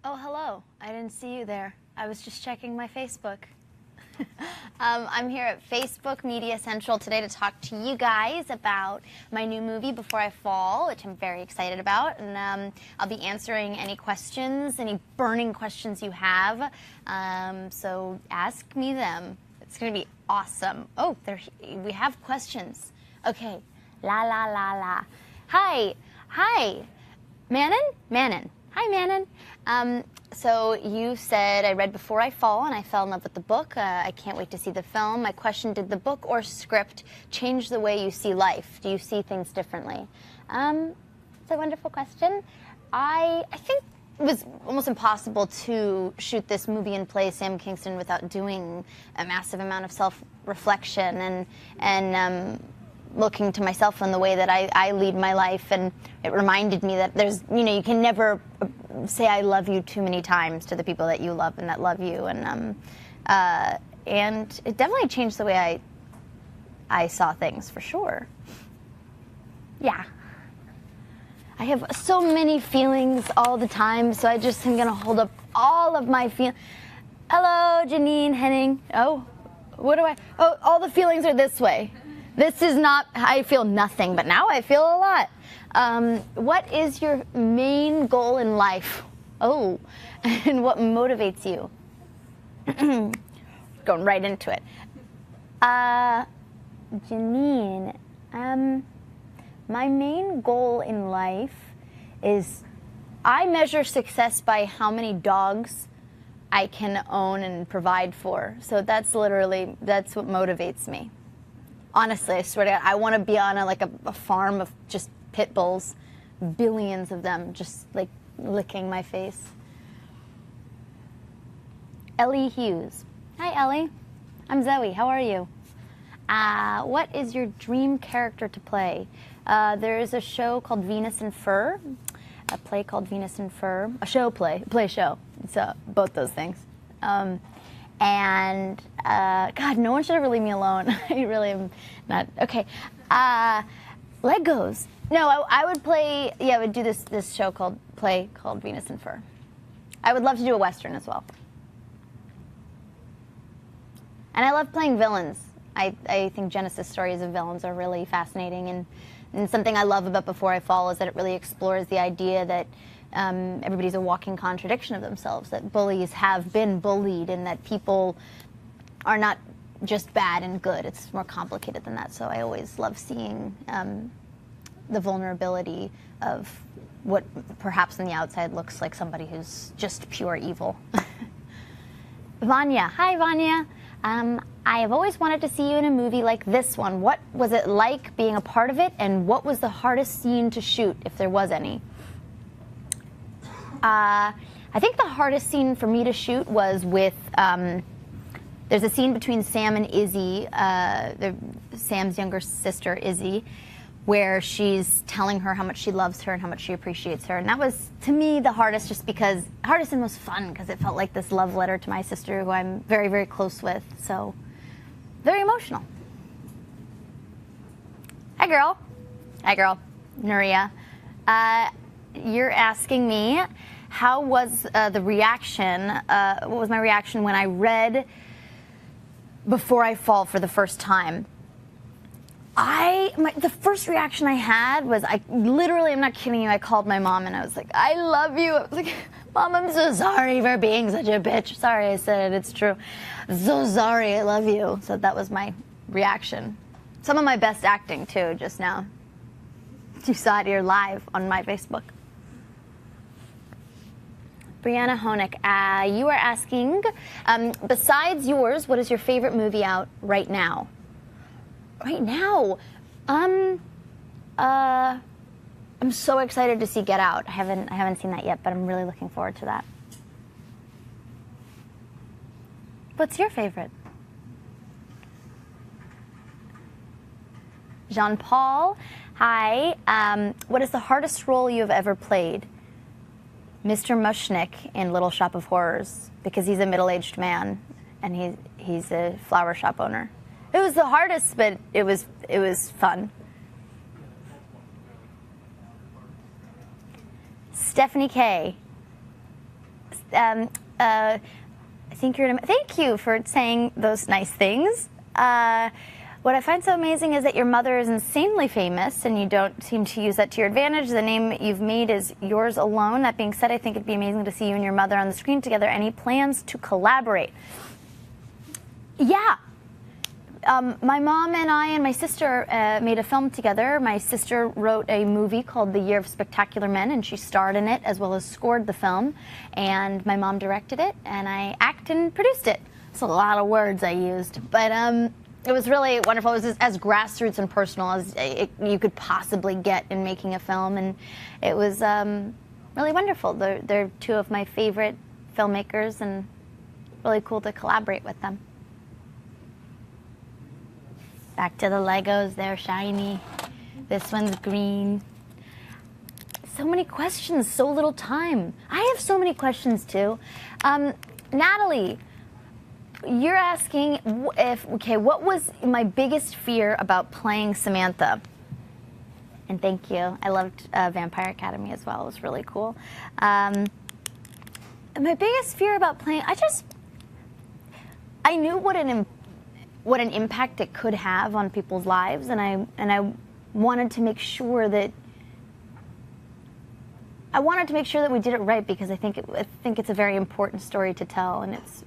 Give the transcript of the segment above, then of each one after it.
Oh, hello. I didn't see you there. I was just checking my Facebook. I'm here at Facebook Media Central today to talk to you guys about my new movie, Before I Fall, which I'm very excited about. And I'll be answering any questions, any burning questions you have. So ask me them. It's going to be awesome. Oh, we have questions. Okay. La, la, la, la. Hi. Manon. Hi, Manon. So you said, I read Before I Fall and I fell in love with the book. I can't wait to see the film. My question, did the book or script change the way you see life? Do you see things differently? It's a wonderful question. I think it was almost impossible to shoot this movie and play Sam Kingston without doing a massive amount of self-reflection and looking to myself in the way that I lead my life. And it reminded me that you can never say I love you too many times to the people that you love and that love you. And it definitely changed the way I saw things, for sure. Yeah. I have so many feelings all the time, so I just am going to hold up all of my feelings. Hello, Janine Henning. Oh, all the feelings are this way. This is not, I feel nothing, but now I feel a lot. What is your main goal in life? Oh, and what motivates you? Going right into it. Janine, my main goal in life is I measure success by how many dogs I can own and provide for. So that's what motivates me. Honestly, I swear to God, I want to be on a farm of just pit bulls, billions of them, just like licking my face. Ellie Hughes. Hi, Ellie. I'm Zoey. How are you? What is your dream character to play? There is a show called Venus in Fur, a play called Venus in Fur, a play show. It's both those things. And God, no one should ever leave me alone. I really am not. Okay. Legos. No, I would play, I would do this show called Venus in Fur. I would love to do a Western as well. And I love playing villains. I think Genesis stories of villains are really fascinating. And something I love about Before I Fall is that it really explores the idea that everybody's a walking contradiction of themselves, that bullies have been bullied and that people are not just bad and good. It's more complicated than that. So I always love seeing the vulnerability of what perhaps on the outside looks like somebody who's just pure evil. Vanya. Hi, Vanya. I have always wanted to see you in a movie like this one. What was it like being a part of it, and what was the hardest scene to shoot, if there was any? I think the hardest scene for me to shoot was with, there's a scene between Sam and Izzy, Sam's younger sister, Izzy, where she's telling her how much she loves her and how much she appreciates her. And that was, to me, the hardest, hardest and most fun, because it felt like this love letter to my sister, who I'm very, very close with. So, very emotional. Hi, girl. Nuria. You're asking me, how was the reaction, what was my reaction when I read Before I Fall for the first time? The first reaction I had was, literally, I'm not kidding you, I called my mom and I was like, I love you. I was like, Mom, I'm so sorry for being such a bitch. Sorry I said it, it's true. I'm so sorry, I love you. So that was my reaction. Some of my best acting, too, just now. You saw it here live on my Facebook. Brianna Honig, you are asking, besides yours, what is your favorite movie out right now? Right now? I'm so excited to see Get Out. I haven't seen that yet, but I'm really looking forward to that. What's your favorite? Jean-Paul, hi. What is the hardest role you have ever played? Mr. Mushnick in Little Shop of Horrors, because he's a middle-aged man and he's a flower shop owner. It was the hardest, but it was fun. Stephanie K. I think you're. Thank you for saying those nice things. What I find so amazing is that your mother is insanely famous, and you don't seem to use that to your advantage. The name you've made is yours alone. That being said, I think it'd be amazing to see you and your mother on the screen together. Any plans to collaborate? Yeah. My mom and I and my sister made a film together. My sister wrote a movie called The Year of Spectacular Men, and she starred in it as well as scored the film. And my mom directed it, and I acted and produced it. It's a lot of words I used, but it was really wonderful. It was as grassroots and personal as you could possibly get in making a film, and it was really wonderful. They're two of my favorite filmmakers, and really cool to collaborate with them. Back to the Legos, they're shiny. This one's green. So many questions, so little time. I have so many questions too. Natalie, you're asking what was my biggest fear about playing Samantha? And thank you. I loved Vampire Academy as well. It was really cool. My biggest fear about playing, I knew what an impact it could have on people's lives, and I wanted to make sure that we did it right, because I think it's a very important story to tell, and it's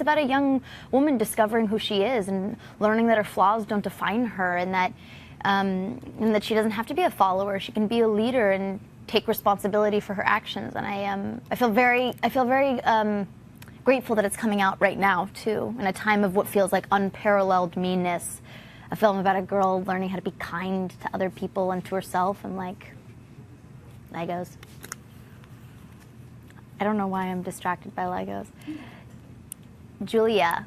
about a young woman discovering who she is and learning that her flaws don't define her, and that she doesn't have to be a follower. She can be a leader and take responsibility for her actions. And I feel very grateful that it's coming out right now too, in a time of what feels like unparalleled meanness. A film about a girl learning how to be kind to other people and to herself, and like Legos. I don't know why I'm distracted by Legos. Julia,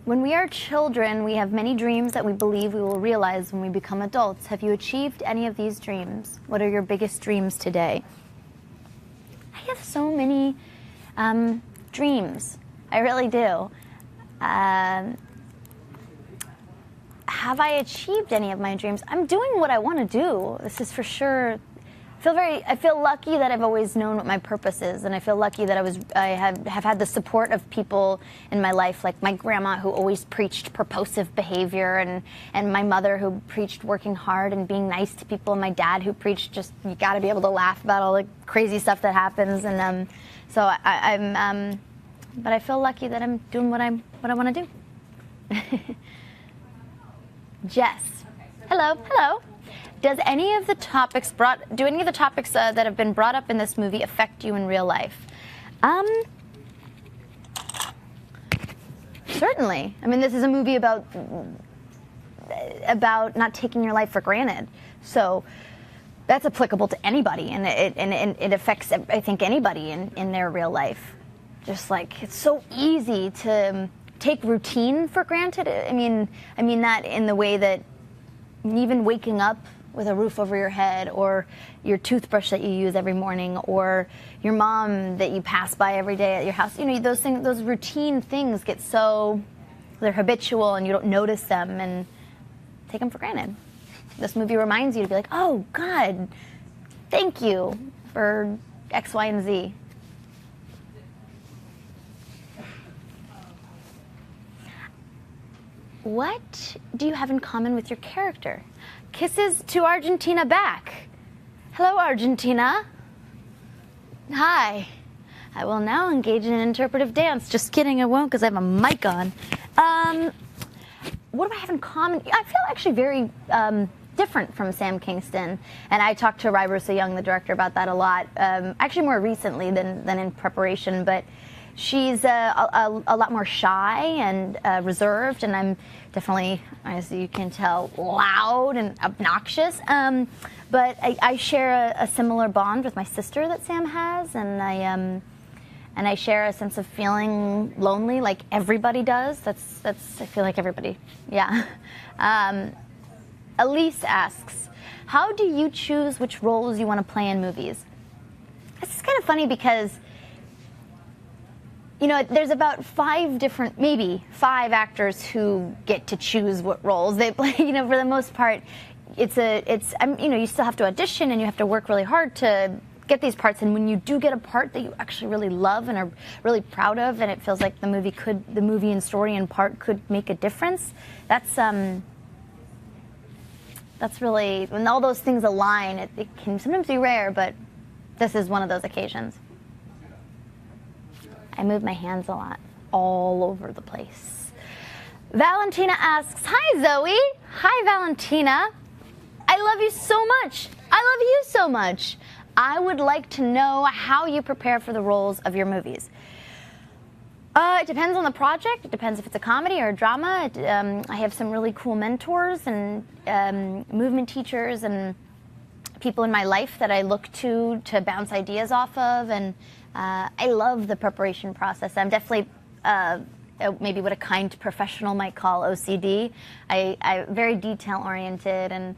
when we are children, we have many dreams that we believe we will realize when we become adults. Have you achieved any of these dreams? What are your biggest dreams today? I have so many dreams. I really do. Have I achieved any of my dreams? I'm doing what I want to do. This is for sure. I feel lucky that I've always known what my purpose is, and I feel lucky that I have had the support of people in my life, like my grandma, who always preached purposive behavior, and my mother, who preached working hard and being nice to people, and my dad, who preached just you got to be able to laugh about all the crazy stuff that happens, and but I feel lucky that I'm doing what I want to do. Jess, hello. Do any of the topics that have been brought up in this movie affect you in real life? Certainly. I mean, this is a movie about not taking your life for granted. So that's applicable to anybody, and it affects, I think, anybody in their real life. Just like, it's so easy to take routine for granted. I mean that in the way that even waking up with a roof over your head, or your toothbrush that you use every morning, or your mom that you pass by every day at your house. Those things, those routine things get so, they're habitual, and you don't notice them and take them for granted. This movie reminds you to be like, oh God, thank you for X, Y, and Z. What do you have in common with your character? Kisses to Argentina back. Hello, Argentina. Hi. I will now engage in an interpretive dance. Just kidding, I won't, because I have a mic on. What do I have in common? I feel actually very different from Sam Kingston, and I talked to Rybersa Young, the director, about that a lot. Actually, more recently than in preparation, but she's a lot more shy and reserved, and I'm definitely, as you can tell, loud and obnoxious. But I share a similar bond with my sister that Sam has, and I share a sense of feeling lonely, like everybody does. That's I feel like everybody, yeah. Elise asks, how do you choose which roles you want to play in movies? This is kind of funny because, there's about maybe five actors who get to choose what roles they play. For the most part, you still have to audition, and you have to work really hard to get these parts, and when you do get a part that you actually really love and are really proud of, and it feels like the movie and story and part could make a difference, that's really, when all those things align, it can sometimes be rare, but this is one of those occasions. I move my hands a lot, all over the place. Valentina asks, hi Zoey. Hi Valentina. I love you so much. I love you so much. I would like to know how you prepare for the roles of your movies. It depends on the project. It depends if it's a comedy or a drama. I have some really cool mentors and movement teachers and people in my life that I look to bounce ideas off of, and I love the preparation process. I'm definitely maybe what a kind professional might call OCD. I'm very detail oriented, and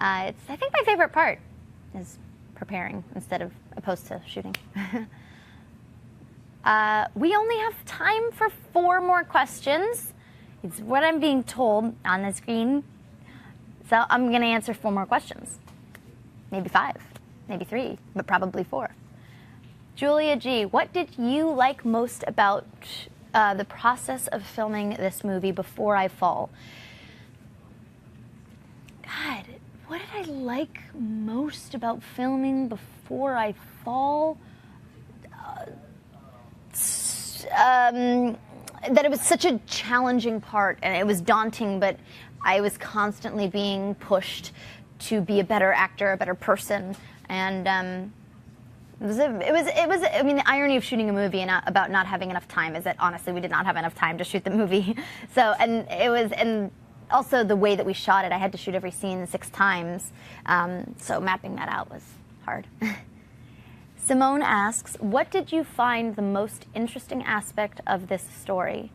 it's, I think, my favorite part is preparing instead of opposed to shooting. We only have time for 4 more questions. It's what I'm being told on the screen. So I'm going to answer 4 more questions. Maybe 5, maybe 3, but probably 4. Julia G., what did you like most about the process of filming this movie, Before I Fall? God, what did I like most about filming Before I Fall? That it was such a challenging part, and it was daunting, but I was constantly being pushed to be a better actor, a better person, and it was. I mean, the irony of shooting a movie and about not having enough time is that honestly we did not have enough time to shoot the movie. So, and also the way that we shot it, I had to shoot every scene 6 times. So mapping that out was hard. Simone asks, what did you find the most interesting aspect of this story?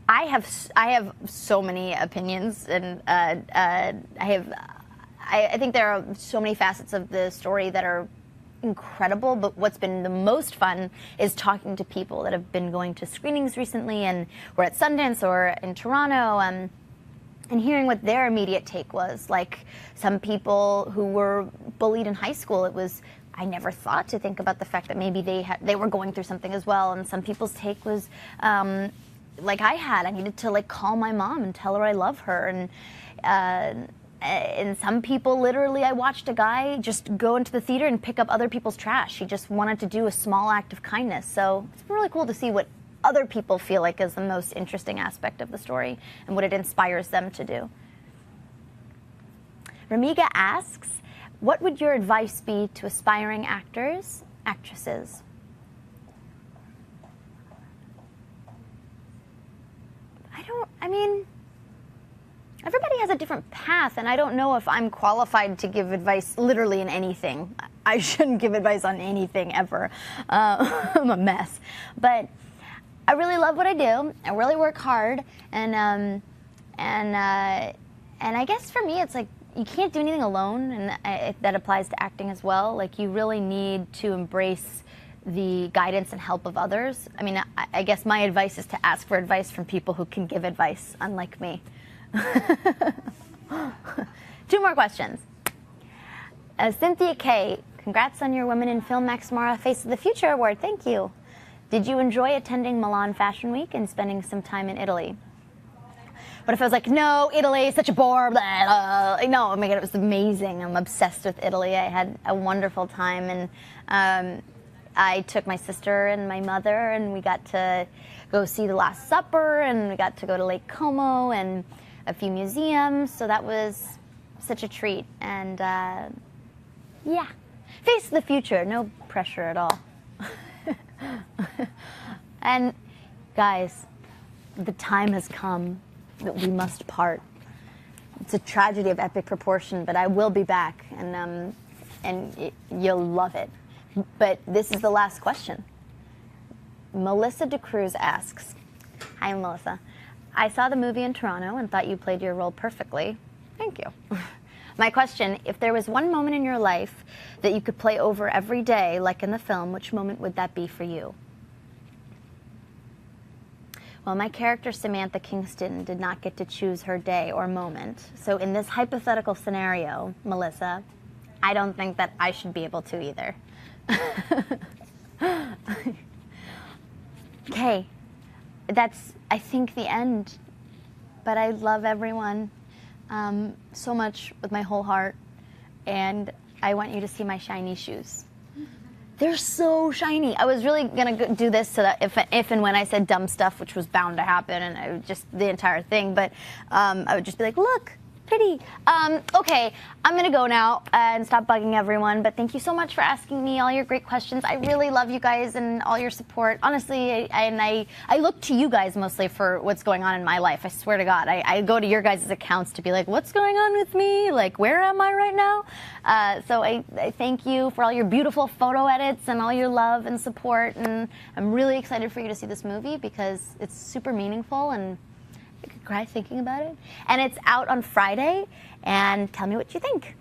I have so many opinions, and I think there are so many facets of the story that are incredible, but what's been the most fun is talking to people that have been going to screenings recently and were at Sundance or in Toronto, and hearing what their immediate take was. Like some people who were bullied in high school, I never thought to think about the fact that maybe they were going through something as well, and some people's take was like I needed to call my mom and tell her I love her, and some people, literally, I watched a guy just go into the theater and pick up other people's trash. He just wanted to do a small act of kindness. So it's been really cool to see what other people feel like is the most interesting aspect of the story and what it inspires them to do. Ramiga asks, what would your advice be to aspiring actors, actresses? Everybody has a different path, and I don't know if I'm qualified to give advice literally in anything. I shouldn't give advice on anything ever. I'm a mess. But I really love what I do. I really work hard, and I guess for me, it's like you can't do anything alone, and that applies to acting as well. Like you really need to embrace the guidance and help of others. I mean, I guess my advice is to ask for advice from people who can give advice, unlike me. 2 more questions. Cynthia K., congrats on your Women in Film Max Mara Face of the Future Award. Thank you. Did you enjoy attending Milan Fashion Week and spending some time in Italy? What if I was like, no, Italy is such a bore, blah, blah. No, oh my God, it was amazing. I'm obsessed with Italy. I had a wonderful time, and I took my sister and my mother, and we got to go see The Last Supper, and we got to go to Lake Como and a few museums, so that was such a treat. And yeah, face the future, no pressure at all. And guys, the time has come that we must part. It's a tragedy of epic proportion, but I will be back, and you'll love it. But this is the last question. Melissa DeCruz asks, hi Melissa, I saw the movie in Toronto and thought you played your role perfectly. Thank you. My question, if there was one moment in your life that you could play over every day, like in the film, which moment would that be for you? Well, my character Samantha Kingston did not get to choose her day or moment. So in this hypothetical scenario, Melissa, I don't think that I should be able to either. Okay, that's, I think, the end. But I love everyone so much with my whole heart, and I want you to see my shiny shoes. They're so shiny. I was really gonna do this so that if and when I said dumb stuff, which was bound to happen, and I would just the entire thing, but I would just be like, look, pretty. Okay, I'm gonna go now and stop bugging everyone, but thank you so much for asking me all your great questions. I really love you guys and all your support. Honestly, I look to you guys mostly for what's going on in my life. I swear to God, I go to your guys' accounts to be like, what's going on with me? Like, where am I right now? So I thank you for all your beautiful photo edits and all your love and support, and I'm really excited for you to see this movie because it's super meaningful, and I could cry thinking about it. And it's out on Friday, and tell me what you think.